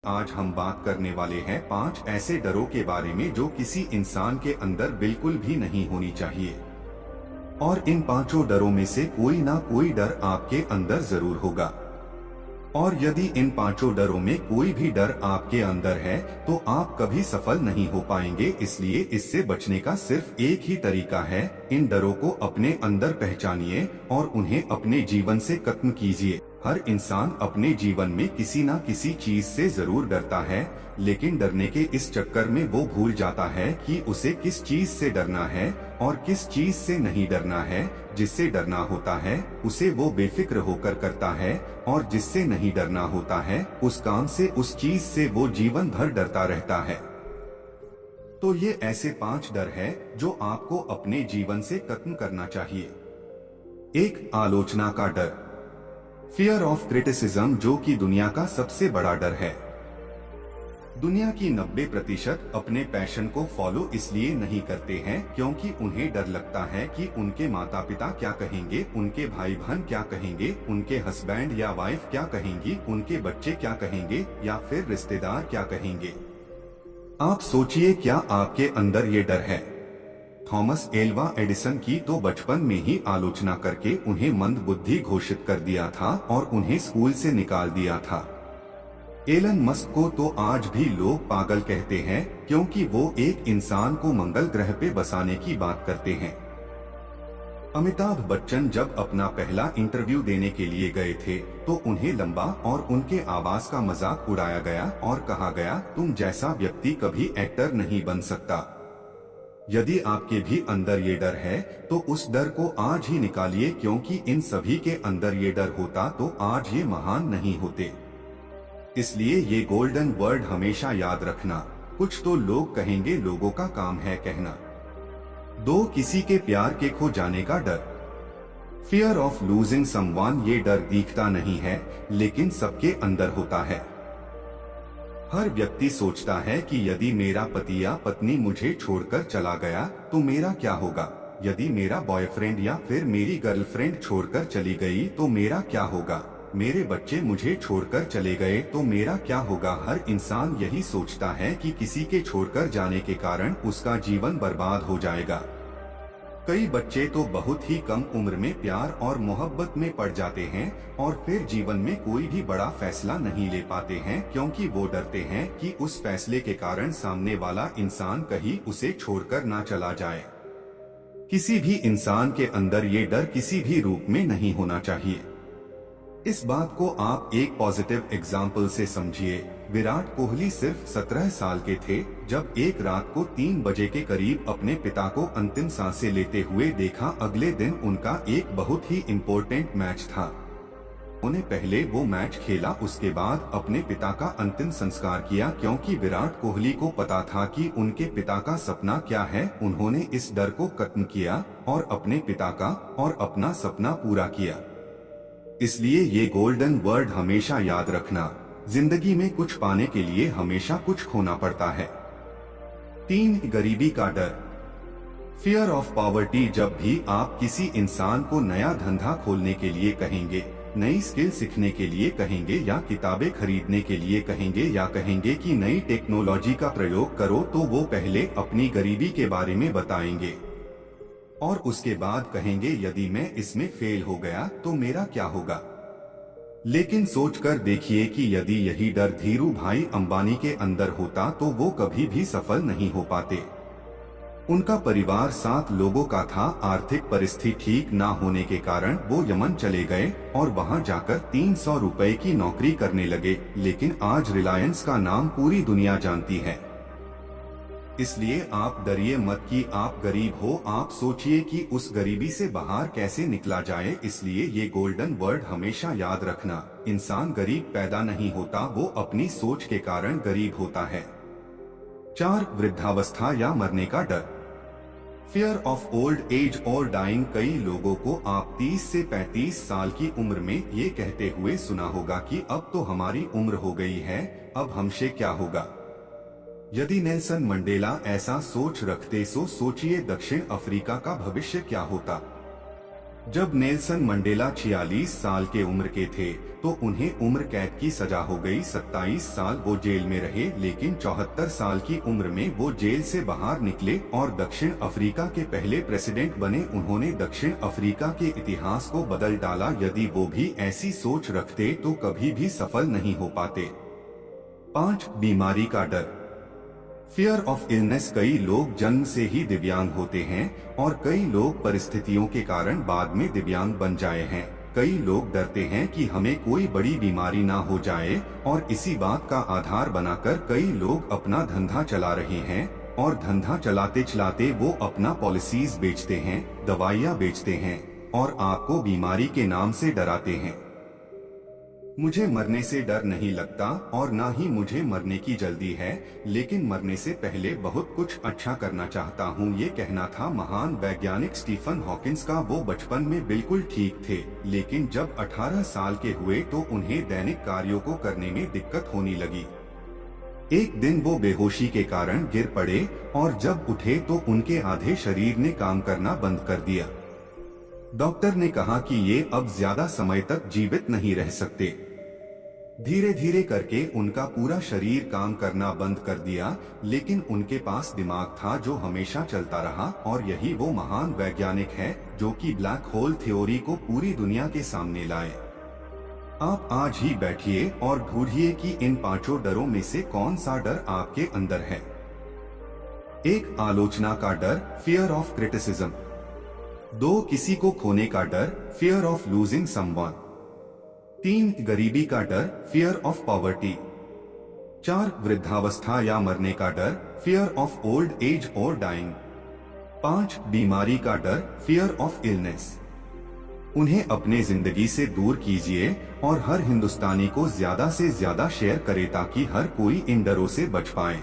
आज हम बात करने वाले हैं 5 ऐसे डरों के बारे में जो किसी इंसान के अंदर बिल्कुल भी नहीं होनी चाहिए। और इन पांचों डरों में से कोई ना कोई डर आपके अंदर जरूर होगा। और यदि इन पांचों डरों में कोई भी डर आपके अंदर है तो आप कभी सफल नहीं हो पाएंगे। इसलिए इससे बचने का सिर्फ एक ही तरीका है, इन डरों को अपने अंदर पहचानिए और उन्हें अपने जीवन से खत्म कीजिए। हर इंसान अपने जीवन में किसी ना किसी चीज से जरूर डरता है, लेकिन डरने के इस चक्कर में वो भूल जाता है कि उसे किस चीज से डरना है और किस चीज से नहीं डरना है। जिससे डरना होता है उसे वो बेफिक्र होकर करता है, और जिससे नहीं डरना होता है उस काम से, उस चीज से वो जीवन भर डरता रहता है। तो ये ऐसे 5 डर है जो आपको अपने जीवन से खत्म करना चाहिए। 1. आलोचना का डर, फियर ऑफ क्रिटिसिज्म, जो कि दुनिया का सबसे बड़ा डर है। दुनिया की 90% अपने पैशन को फॉलो इसलिए नहीं करते हैं क्योंकि उन्हें डर लगता है कि उनके माता पिता क्या कहेंगे, उनके भाई बहन क्या कहेंगे, उनके हस्बैंड या वाइफ क्या कहेंगी, उनके बच्चे क्या कहेंगे या फिर रिश्तेदार क्या कहेंगे। आप सोचिए, क्या आपके अंदर ये डर है? थॉमस एल्वा एडिसन की तो बचपन में ही आलोचना करके उन्हें मंद बुद्धि घोषित कर दिया था और उन्हें स्कूल से निकाल दिया था। एलन मस्क को तो आज भी लोग पागल कहते हैं क्योंकि वो एक इंसान को मंगल ग्रह पे बसाने की बात करते हैं। अमिताभ बच्चन जब अपना पहला इंटरव्यू देने के लिए गए थे तो उन्हें लंबा और उनके आवाज का मजाक उड़ाया गया और कहा गया, तुम जैसा व्यक्ति कभी एक्टर नहीं बन सकता। यदि आपके भी अंदर ये डर है तो उस डर को आज ही निकालिए, क्योंकि इन सभी के अंदर ये डर होता तो आज ये महान नहीं होते। इसलिए ये गोल्डन वर्ड हमेशा याद रखना, कुछ तो लोग कहेंगे, लोगों का काम है कहना। 2. किसी के प्यार के खो जाने का डर, फियर ऑफ लूजिंग समवन, ये डर दिखता नहीं है लेकिन सबके अंदर होता है। हर व्यक्ति सोचता है कि यदि मेरा पति या पत्नी मुझे छोड़कर चला गया तो मेरा क्या होगा, यदि मेरा बॉयफ्रेंड या फिर मेरी गर्लफ्रेंड छोड़कर चली गई तो मेरा क्या होगा, मेरे बच्चे मुझे छोड़कर चले गए तो मेरा क्या होगा। हर इंसान यही सोचता है कि किसी के छोड़कर जाने के कारण उसका जीवन बर्बाद हो जाएगा। कई बच्चे तो बहुत ही कम उम्र में प्यार और मोहब्बत में पड़ जाते हैं और फिर जीवन में कोई भी बड़ा फैसला नहीं ले पाते हैं क्योंकि वो डरते हैं कि उस फैसले के कारण सामने वाला इंसान कहीं उसे छोड़कर ना चला जाए। किसी भी इंसान के अंदर ये डर किसी भी रूप में नहीं होना चाहिए। इस बात को आप एक पॉजिटिव एग्जाम्पल से समझिए। विराट कोहली सिर्फ 17 साल के थे जब एक रात को 3 बजे के करीब अपने पिता को अंतिम सांसें लेते हुए देखा। अगले दिन उनका एक बहुत ही इम्पोर्टेंट मैच था। उन्हें पहले वो मैच खेला, उसके बाद अपने पिता का अंतिम संस्कार किया क्योंकि विराट कोहली को पता था कि उनके पिता का सपना क्या है। उन्होंने इस डर को खत्म किया और अपने पिता का और अपना सपना पूरा किया। इसलिए ये गोल्डन वर्ड हमेशा याद रखना, जिंदगी में कुछ पाने के लिए हमेशा कुछ खोना पड़ता है। 3. गरीबी का डर, फियर ऑफ पॉवर्टी, जब भी आप किसी इंसान को नया धंधा खोलने के लिए कहेंगे, नई स्किल सीखने के लिए कहेंगे या किताबें खरीदने के लिए कहेंगे या कहेंगे कि नई टेक्नोलॉजी का प्रयोग करो, तो वो पहले अपनी गरीबी के बारे में बताएंगे और उसके बाद कहेंगे यदि मैं इसमें फेल हो गया तो मेरा क्या होगा। लेकिन सोचकर देखिए कि यदि यही डर धीरू भाई अंबानी के अंदर होता तो वो कभी भी सफल नहीं हो पाते। उनका परिवार 7 लोगों का था। आर्थिक परिस्थिति ठीक ना होने के कारण वो यमन चले गए और वहां जाकर 300 रुपए की नौकरी करने लगे। लेकिन आज रिलायंस का नाम पूरी दुनिया जानती है। इसलिए आप डरिए मत कि आप गरीब हो, आप सोचिए कि उस गरीबी से बाहर कैसे निकला जाए। इसलिए ये गोल्डन वर्ड हमेशा याद रखना, इंसान गरीब पैदा नहीं होता, वो अपनी सोच के कारण गरीब होता है। 4. वृद्धावस्था या मरने का डर, फियर ऑफ ओल्ड एज और डाइंग, कई लोगों को आप 30 से 35 साल की उम्र में ये कहते हुए सुना होगा कि अब तो हमारी उम्र हो गई है, अब हमसे क्या होगा। यदि नेल्सन मंडेला ऐसा सोच रखते तो सोचिए दक्षिण अफ्रीका का भविष्य क्या होता। जब नेल्सन मंडेला 46 साल के उम्र के थे तो उन्हें उम्र कैद की सजा हो गई। 27 साल वो जेल में रहे, लेकिन 74 साल की उम्र में वो जेल से बाहर निकले और दक्षिण अफ्रीका के पहले प्रेसिडेंट बने। उन्होंने दक्षिण अफ्रीका के इतिहास को बदल डाला। यदि वो भी ऐसी सोच रखते तो कभी भी सफल नहीं हो पाते। 5. बीमारी का डर, फियर ऑफ इलनेस। कई लोग जन्म से ही दिव्यांग होते हैं और कई लोग परिस्थितियों के कारण बाद में दिव्यांग बन जाए हैं। कई लोग डरते हैं कि हमें कोई बड़ी बीमारी ना हो जाए और इसी बात का आधार बनाकर कई लोग अपना धंधा चला रहे हैं और धंधा चलाते चलाते वो अपना पॉलिसीज बेचते हैं, दवाइयाँ बेचते हैं और आपको बीमारी के नाम से डराते हैं। मुझे मरने से डर नहीं लगता और ना ही मुझे मरने की जल्दी है, लेकिन मरने से पहले बहुत कुछ अच्छा करना चाहता हूँ। ये कहना था महान वैज्ञानिक स्टीफन हॉकिंस का। वो बचपन में बिल्कुल ठीक थे, लेकिन जब 18 साल के हुए तो उन्हें दैनिक कार्यों को करने में दिक्कत होने लगी। एक दिन वो बेहोशी के कारण गिर पड़े और जब उठे तो उनके आधे शरीर ने काम करना बंद कर दिया। डॉक्टर ने कहा कि ये अब ज्यादा समय तक जीवित नहीं रह सकते। धीरे धीरे करके उनका पूरा शरीर काम करना बंद कर दिया, लेकिन उनके पास दिमाग था जो हमेशा चलता रहा। और यही वो महान वैज्ञानिक है जो कि ब्लैक होल थ्योरी को पूरी दुनिया के सामने लाए। आप आज ही बैठिए और ढूंढिए कि इन 5 डरों में से कौन सा डर आपके अंदर है। 1. आलोचना का डर, फियर ऑफ क्रिटिसिज्म। 2. किसी को खोने का डर, फियर ऑफ लूजिंग समवन। 3. गरीबी का डर, फियर ऑफ पॉवर्टी। 4. वृद्धावस्था या मरने का डर, फियर ऑफ ओल्ड एज और डाइंग। 5. बीमारी का डर, फियर ऑफ इलनेस। उन्हें अपने जिंदगी से दूर कीजिए और हर हिंदुस्तानी को ज्यादा से ज्यादा शेयर करें ताकि हर कोई इन डरों से बच पाए।